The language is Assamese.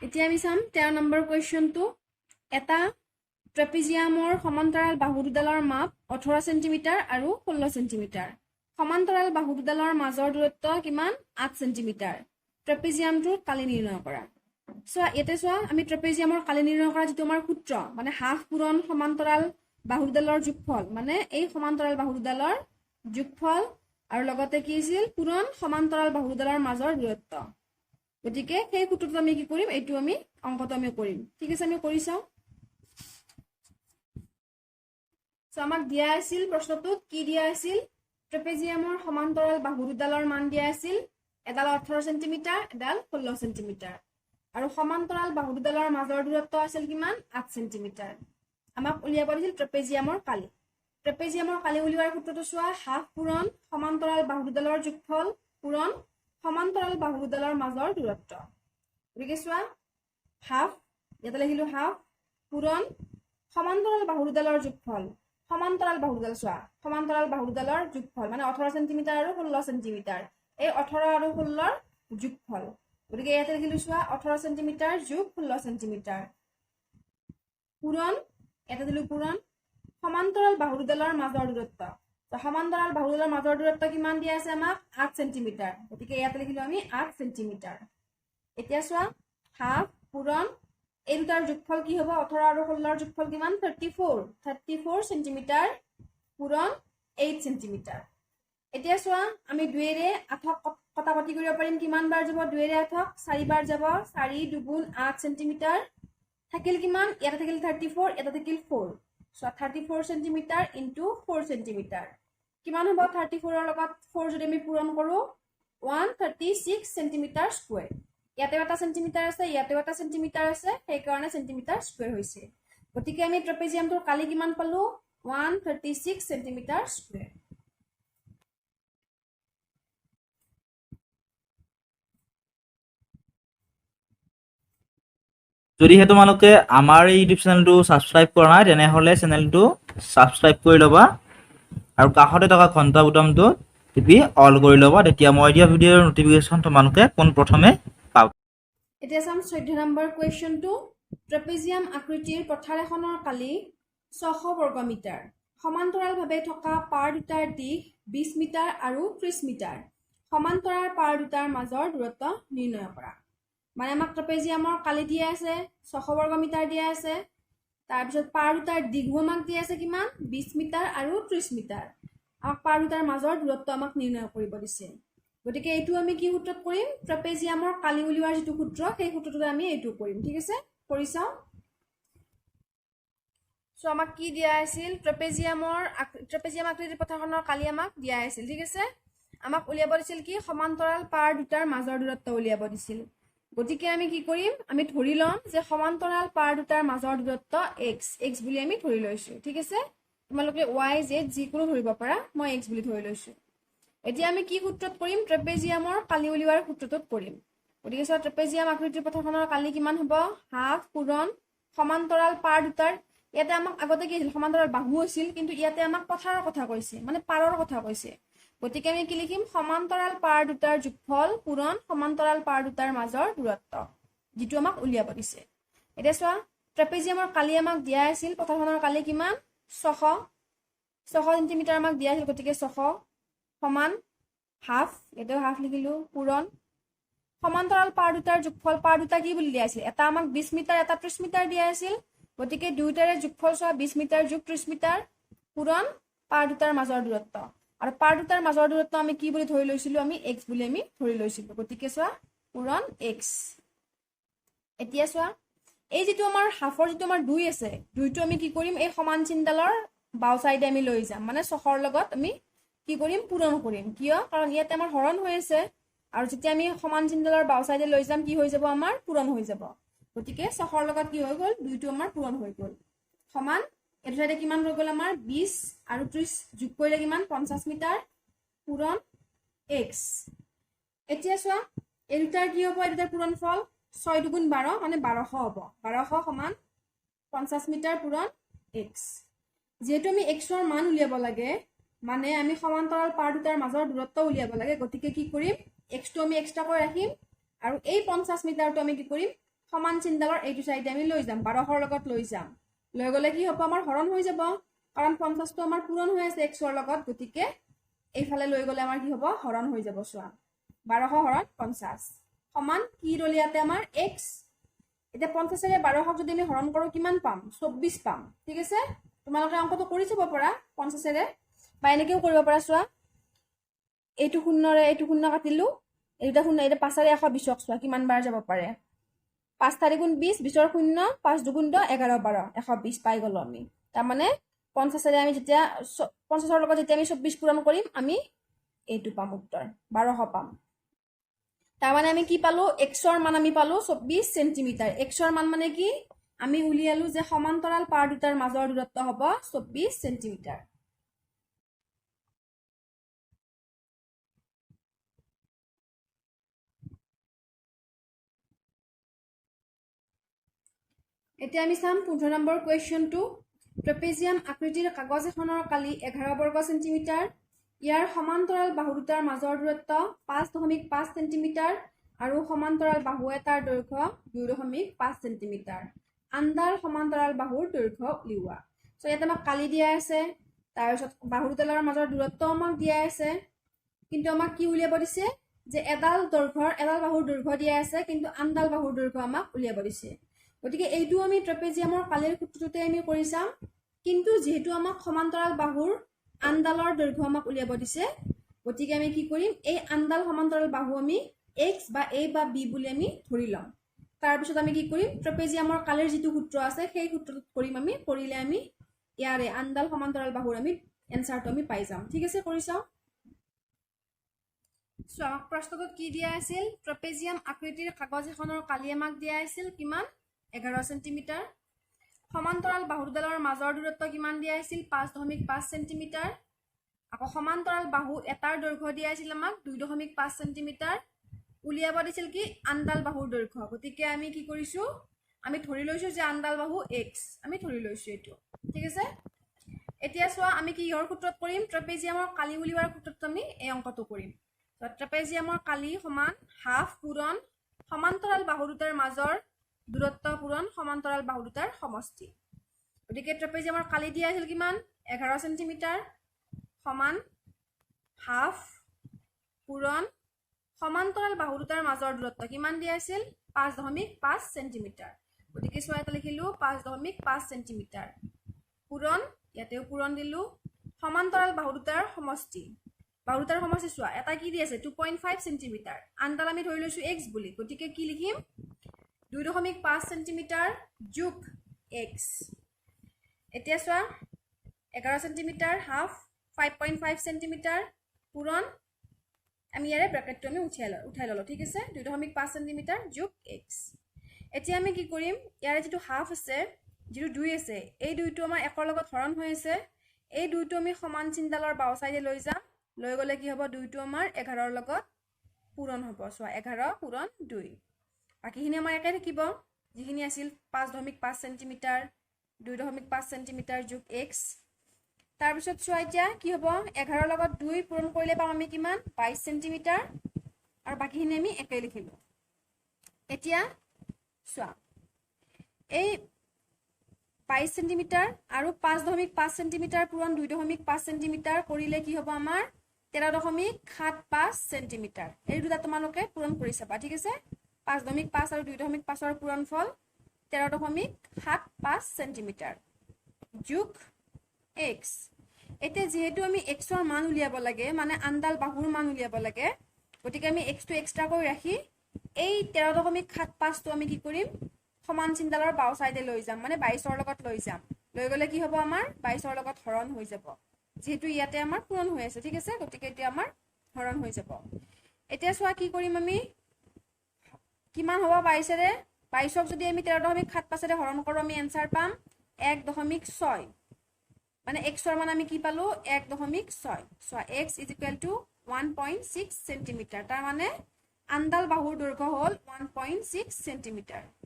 এতিয়া আমি চাম 13 নম্বৰ কুৱেশ্যনটো এটা ট্ৰেপিজিয়ামৰ সমান্তৰাল বাহু দুডালৰ মাপ 18 সেন্টিমিটাৰ আৰু 16 সেন্টিমিটাৰ সমান্তৰাল বাহু দুডালৰ মাজৰ দূৰত্ব কিমান 8 সেন্টিমিটাৰ ট্ৰেপিজিয়ামটোৰ কালি নিৰ্ণয় কৰা চোৱা ইয়াতে চোৱা আমি ট্ৰেপিজিয়ামৰ কালি নিৰ্ণয় কৰা যেটো আমাৰ সূত্ৰ মানে হাফ পূৰণ সমান্তৰাল বাহু দুডালৰ যোগফল মানে এই সমান্তৰাল বাহু দুডালৰ যোগফল আৰু লগতে কি আছিল পূৰণ সমান্তৰাল বাহু দুডালৰ মাজৰ দূৰত্ব গতিকে সেই সূত্ৰটো আমি কি কৰিম এইটো আমি অংকটো আমি কৰিম ঠিক আছে আমি কৰি চাও সো আমাক দিয়া আছিল প্ৰশ্নটোত কি দিয়া আছিল ট্ৰেপিজিয়ামৰ সমান্তৰাল বাহু দুডালৰ মান দিয়া আছিল এডাল 18 সেন্টিমিটাৰ এডাল 16 সেন্টিমিটাৰ আৰু সমান্তৰাল বাহু দুডালৰ মাজৰ দূৰত্ব আছিল কিমান 8 সেন্টিমিটাৰ আমাক উলিয়াব দিছিল ট্ৰেপিজিয়ামৰ কালি উলিওৱাৰ সূত্ৰটো চোৱা হাফ পূৰণ সমান্তৰাল বাহু দুডালৰ যোগফল পূৰণ সমান্তৰাল বাহু দুডালৰ মাজৰ দূৰত্ব গতিকে চোৱা হাফ ইয়াতে লিখিলো হাফ পূৰণ সমান্তৰাল বাহু দুডালৰ যোগফল সমান্তৰাল বাহু দুডাল চোৱা সমান্তৰাল বাহু দুডালৰ যোগফল মানে 18 সেন্টিমিটাৰ আৰু 16 সেন্টিমিটাৰ এই 18 আৰু 16 ৰ যোগফল গতিকে ইয়াতে লিখিলো চোৱা 18 সেন্টিমিটাৰ যোগ 16 সেন্টিমিটাৰ পূৰণ এটা দিলু পূৰণ সমান্তৰাল বাহু দুডালৰ মাজৰ দূৰত্ব তো সমান্তৰাল বাহু দুডালৰ মাজৰ দূৰত্ব কিমান দিয়া আছে আমাক 8 সেন্টিমিটাৰ গতিকে ইয়াতে লিখিলো আমি 8 সেন্টিমিটাৰ এতিয়া চোৱা হাফ পূৰণ এই দুটাৰ যোগফল কি হ'ব 18 আৰু 16 ৰ যোগফল কিমান 34 সেন্টিমিটাৰ পূৰণ 8 সেন্টিমিটাৰ এতিয়া চোৱা আমি 2 ৰে 8 কটাকটি কৰিব পাৰিম কিমান বাৰ যাব 2 ৰে 8 4 বাৰ যাব 4 2 8 সেন্টিমিটাৰ থাকিল কিমান ইয়াতে থাকিল 34 এটা থাকিল 4 সো 34 সেন্টিমিটাৰ ইনটু 4 সেন্টিমিটাৰ কিমান হ'ব 34 ৰ লগত 4 যদি আমি পূৰণ কৰো 136 সেন্টিমিটাৰ স্কয়াৰ ইয়াতে এটা সেন্টিমিটাৰ আছে ইয়াতে এটা সেন্টিমিটাৰ আছে সেই কাৰণে সেন্টিমিটাৰ স্কয়াৰ হৈছে গতিকে আমি ট্ৰেপিজিয়ামটোৰ কালি কিমান পালো 136 সেন্টিমিটাৰ স্কয়াৰ যদিহে তোমালোকে আমাৰ এই ইউটিউব চেনেলটো সাবস্ক্ৰাইব কৰা নাই তেনেহলে চেনেলটো সাবস্ক্ৰাইব কৰি ল'বা আৰু কাষতে থকা ঘণ্টা বুটামটো টিপি অল কৰি ল'বা তেতিয়া মই দিয়া ভিডিঅ'ৰ নটিফিকেশন তোমালোকে কোন প্ৰথমে পাবা এতিয়া চাম 14 নম্বৰ কুৱেশ্যনটো ট্ৰেপিজিয়াম আকৃতিৰ পথাৰ এখনৰ কালি 600 বৰ্গ মিটাৰ সমান্তৰালভাৱে থকা পাৰ দুটাৰ দিশ 20 মিটাৰ আৰু 30 মিটাৰ সমান্তৰাল পাৰ দুটাৰ মাজৰ দূৰত্ব নিৰ্ণয় কৰা মানে আমাক ট্ৰেপিজিয়ামৰ কালি দিয়া আছে 600 বৰ্গ মিটাৰ দিয়া আছে তাৰ পিছত পাৰ দুটাৰ দিঘ আমাক দিয়া আছে কিমান 20 মিটাৰ আৰু 30 মিটাৰ আমাক পাৰ দুটাৰ মাজৰ দূৰত্ব আমাক নিৰ্ণয় কৰিব দিছে গতিকে এইটো আমি কি সূত্ৰত কৰিম ট্ৰেপিজিয়ামৰ কালি উলিওৱাৰ যেটো সূত্ৰ সেই সূত্ৰটো আমি এইটো কৰিম ঠিক আছে কৰি চাও সো আমাক কি দিয়া আছিল ট্ৰেপিজিয়াম আকৃতিৰ পথাৰখনৰ কালি আমাক দিয়া আছিল ঠিক আছে আমাক উলিয়াব দিছিল কি সমান্তৰাল পাৰ দুটাৰ মাজৰ দূৰত্ব উলিয়াব দিছিল গতিকে আমি কি কৰিম আমি ধৰি লম যে সমান্তৰাল পাৰ দুটাৰ মাজৰ দূৰত্ব x বুলি আমি ধৰি লৈছো ঠিক আছে তোমালোকে y z যিকোনো ধৰিব পাৰা মই x বুলি ধৰি লৈছো এতিয়া আমি কি সূত্ৰত কৰিম ট্ৰেপিজিয়ামৰ কালি উলিওৱাৰ সূত্ৰটোত কৰিম গতিকে সব ট্ৰেপিজিয়াম আকৃতিৰ পথাৰখনৰ কালি কিমান হ'ব হাফ পূৰণ সমান্তৰাল পাৰ দুটাৰ ইয়াতে আমাক আগতে কি আছিল সমান্তৰাল বাহু আছিল কিন্তু ইয়াতে আমাক পথাৰৰ কথা কৈছে মানে পাৰৰ কথা কৈছে গতিকে আমি কি লিখিম সমান্তৰাল পাৰ দুটাৰ যোগফল পূৰণ সমান্তৰাল পাৰ দুটাৰ মাজৰ দূৰত্ব যেটো আমাক উলিয়াব দিছে এতিয়া চোৱা ট্ৰেপিজিয়ামৰ কালি আমাক দিয়া আছিল পথাৰখনৰ কালি কিমান 600 সেন্টিমিটাৰ আমাক দিয়া আছিল গতিকে 600 সমান হাফ এটো হাফ লিখিলো পূৰণ সমান্তৰাল পাৰ দুটাৰ যোগফল পাৰ দুটা কি বুলি দিয়া আছিল এটা আমাক 20 মিটাৰ এটা 30 মিটাৰ দিয়া আছিল গতিকে দুইটাৰে যোগফল চোৱা 20 মিটাৰ যোগ 30 মিটাৰ পূৰণ পাৰ দুটাৰ মাজৰ দূৰত্ব আৰু পাৰ দুটাৰ মাজৰ দূৰত্ব আমি কি বুলি ধৰি লৈছিলো আমি x বুলি আমি ধৰি লৈছিলো গতিকে চোৱা পূৰণ x এতিয়া চোৱা এই যেটো আমাৰ হাফৰ যেটো আমাৰ 2 আছে 2টো আমি কি কৰিম এই সমান চিনডালৰ বাও সাইডে আমি লৈ যাম মানে 600 ৰ লগত আমি কি কৰিম পূৰণ কৰিম কিয় কাৰণ ইয়াতে আমাৰ হৰণ হৈ আছে আৰু যেতিয়া আমি সমান চিনডালৰ বাও সাইডে লৈ যাম কি হৈ যাব আমাৰ পূৰণ হৈ যাব গতিকে 600 ৰ লগত কি হৈ গল 2টো আমাৰ পূৰণ হৈ গল সমান এটো সাইডে কিমান হৈ গল আমাৰ 20 আৰু 30 যোগ কৰিলে কিমান 50 মিটাৰ পূৰণ x এতিয়া চোৱা এই দুটাৰ কি হ'ব এই দুটাৰ পূৰণ ফল 6 2 12 মানে 1200 হ'ব 1200 সমান 50 মিটাৰ পূৰণ x যেহেতু আমি x ৰ মান উলিয়াব লাগে মানে আমি সমান্তৰাল পাৰ দুটাৰ মাজৰ দূৰত্ব উলিয়াব লাগে গতিকে কি কৰিম x টো আমি এক্সট্ৰা কৰি ৰাখিম আৰু এই 50 মিটাৰটো আমি কি কৰিম সমান চিনডালৰ এইটো চাইডে আমি লৈ যাম 1200 লগত লৈ যাম লৈ গলে কি হ'ব আমাৰ হৰণ হৈ যাব কাৰণ 50 টো আমাৰ পূৰণ হৈ আছে x ৰ লগত গতিকে এইফালে লৈ গলে আমাৰ কি হ'ব হৰণ হৈ যাব চোৱা 1200 হৰণ 50 সমান কি ৰল ইয়াতে আমাৰ x এতিয়া 50 এৰে 1200 যদি আমি হৰণ কৰো কিমান পাম 24 পাম ঠিক আছে তোমালোকে অংকটো কৰি চাব পাৰা 50 এৰে বা এনেকেও কৰিব পাৰা চোৱা এইটো শূন্যৰে এইটো শূন্য কাটিলো এইটা শূন্য এটা 5 এৰে 120 চোৱা কিমান বাৰ যাব পাৰে 5 4 গুণ 20 20 ৰ শূন্য 5 2 গুণ 10 11 12 120 পাই গলো আমি তাৰ মানে 50 এৰে আমি যেতিয়া 50 ৰ লগত যেতিয়া আমি 24 পূৰণ কৰিম আমি এইটো পাম উত্তৰ 1200 পাম তাৰ মানে আমি কি পালো x ৰ মান আমি পালো 24 সেন্টিমিটাৰ x ৰ মান মানে কি আমি উলিয়ালো যে সমান্তৰাল পাৰ দুটাৰ মাজৰ দূৰত্ব হ'ব 24 সেন্টিমিটাৰ এতিয়া আমি চাম 15 নম্বৰ কোৱেশ্চনটো ট্ৰেপেজিয়াম আকৃতিৰ কাগজ এখনৰ কালি 11 বৰ্গ সেন্টিমিটাৰ ইয়াৰ সমান্তৰাল বাহু দুটাৰ মাজৰ দূৰত্ব 5.5 সেন্টিমিটাৰ আৰু সমান্তৰাল বাহু এটাৰ দৈৰ্ঘ্য 2.5 সেন্টিমিটাৰ আন্দাৰ সমান্তৰাল বাহুৰ দৈৰ্ঘ্য উলিওৱা সো ইয়াতে আমাক কালি দিয়া আছে তাৰ পিছত বাহু দুটাৰ মাজৰ দূৰত্ব আমাক দিয়া আছে কিন্তু আমাক কি উলিয়াব দিছে যে এডাল বাহুৰ দৈৰ্ঘ্য দিয়া আছে কিন্তু আন্দাল বাহুৰ দৈৰ্ঘ্য আমাক উলিয়াব দিছে গতিকে এইটো আমি ট্ৰেপেজিয়ামৰ কালিৰ সূত্ৰটোতে আমি কৰি চাম কিন্তু যেহেতু আমাক সমান্তৰাল বাহুৰ আন্দালৰ দৈৰ্ঘ্য আমাক উলিয়াব দিছে গতিকে আমি কি কৰিম এই আন্দাল সমান্তৰাল বাহু আমি x বা a বা b বুলি আমি ধৰি লম তাৰ পিছত আমি কি কৰিম ট্ৰেপেজিয়ামৰ কালিৰ যেটো সূত্ৰ আছে সেই সূত্ৰটো কৰিম আমি কৰিলে আমি ইয়াৰে আন্দাল সমান্তৰাল বাহুৰ আমি এনসাৰটো আমি পাই যাম ঠিক আছে কৰি চাও সো আমাক প্ৰশ্নটোত কি দিয়া আছিল ট্ৰেপেজিয়াম আকৃতিৰ কাগজ এখনৰ কালি আমাক দিয়া আছিল কিমান 11 সেন্টিমিটাৰ সমান্তৰাল বাহু দুডালৰ মাজৰ দূৰত্ব কিমান দিয়া আছিল 5.5 সেন্টিমিটাৰ আকৌ সমান্তৰাল বাহু এটাৰ দৈৰ্ঘ্য দিয়া আছিল আমাক 2.5 সেন্টিমিটাৰ উলিয়াব দিছিল কি আন্দাল বাহুৰ দৈৰ্ঘ্য গতিকে আমি কি কৰিছো আমি ধৰি লৈছো যে আন্দাল বাহু x আমি ধৰি লৈছো এটো ঠিক আছে এতিয়া চোৱা আমি কি ইহৰ সূত্ৰত কৰিম ট্ৰেপেজিয়ামৰ কালি উলিওৱাৰ সূত্ৰত আমি এই অংকটো কৰিম ট্ৰেপেজিয়ামৰ কালি সমান হাফ পূৰণ সমান্তৰাল বাহু দুটাৰ মাজৰ দূৰত্ব পূৰণ সমান্তৰাল বাহু দুটাৰ সমষ্টি গতিকে ট্ৰেপেজিয়ামৰ কালি দিয়া আছিল কিমান 11 সেন্টিমিটাৰ সমান হাফ পূৰণ সমান্তৰাল বাহু দুটাৰ মাজৰ দূৰত্ব কিমান দিয়া আছিল 5.5 সেন্টিমিটাৰ গতিকে সোয়া এটা লিখিলো 5.5 সেন্টিমিটাৰ পূৰণ ইয়াতেও পূৰণ দিলো সমান্তৰাল বাহু দুটাৰ সমষ্টি সোয়া এটা কি দি আছে 2.5 সেন্টিমিটাৰ আন্দাল আমি ধৰি লৈছো x বুলি গতিকে কি লিখিম 2.5 সেন্টিমিটাৰ যোগ x এতিয়া সোয়া 11 সেন্টিমিটাৰ হাফ 5.5 সেন্টিমিটাৰ পূৰণ আমি ইয়াৰে ব্ৰ্যাকেটটো আমি উঠাই ললো ঠিক আছে 2.5 সেন্টিমিটাৰ যোগ x এতিয়া আমি কি কৰিম ইয়াৰে যেটো হাফ আছে যেটো 2 আছে এই দুইটো আমাৰ একৰ লগত হৰণ হৈ আছে এই দুইটো আমি সমান চিনডালৰ বাও সাইডে লৈ যাম লৈ গলে কি হ'ব দুইটো আমাৰ 11 ৰ লগত পূৰণ হ'ব সোয়া 11 পূৰণ 2 বাকিখিনি আমাৰ একে থাকিব যিখিনি আছিল 5.5 সেন্টিমিটাৰ 2.5 সেন্টিমিটাৰ যোগ x তাৰ পিছত সোয়া এতিয়া কি হ'ব 11 ৰ লগত 2 পূৰণ কৰিলে পাম আমি কিমান 22 সেন্টিমিটাৰ আৰু বাকিখিনি আমি একে লিখিলো এতিয়া সোয়া এই 22 সেন্টিমিটাৰ আৰু 5.5 সেন্টিমিটাৰ পূৰণ 2.5 সেন্টিমিটাৰ কৰিলে কি হ'ব আমাৰ 13.75 সেন্টিমিটাৰ এই দুটা তোমালোকে পূৰণ কৰি চাবা ঠিক আছে 5.5 আৰু 2.5 ৰ পূৰণফল 13.75 সেন্টিমিটাৰ যোগ x এতে যেহেতু আমি x ৰ মান উলিয়াব লাগে মানে আন্দাল বাহুৰ মান উলিয়াব লাগে গতিকে আমি x টো এক্সট্ৰা কৰি ৰাখি এই 13.75 টো আমি কি কৰিম সমান চিনডালৰ বাও সাইডে লৈ যাম মানে 22 ৰ লগত লৈ যাম লৈ গলে কি হ'ব আমাৰ 22 ৰ লগত হৰণ হৈ যাব যেহেতু ইয়াতে আমাৰ পূৰণ হৈ আছে ঠিক আছে গতিকে এতিয়া আমাৰ হৰণ হৈ যাব এতিয়া সোয়া কি কৰিম আমি কিমান হ'ব 22 ৰে 22 ক যদি আমি 13.75 ৰে হৰণ কৰো আমি आंसर পাম 1.6 মানে x ৰ মান আমি কি পালো 1.6 সোয়া x = 1.6 সেন্টিমিটাৰ তাৰ মানে আন্দাল বাহুৰ দৈৰ্ঘ্য হ'ল 1.6 সেন্টিমিটাৰ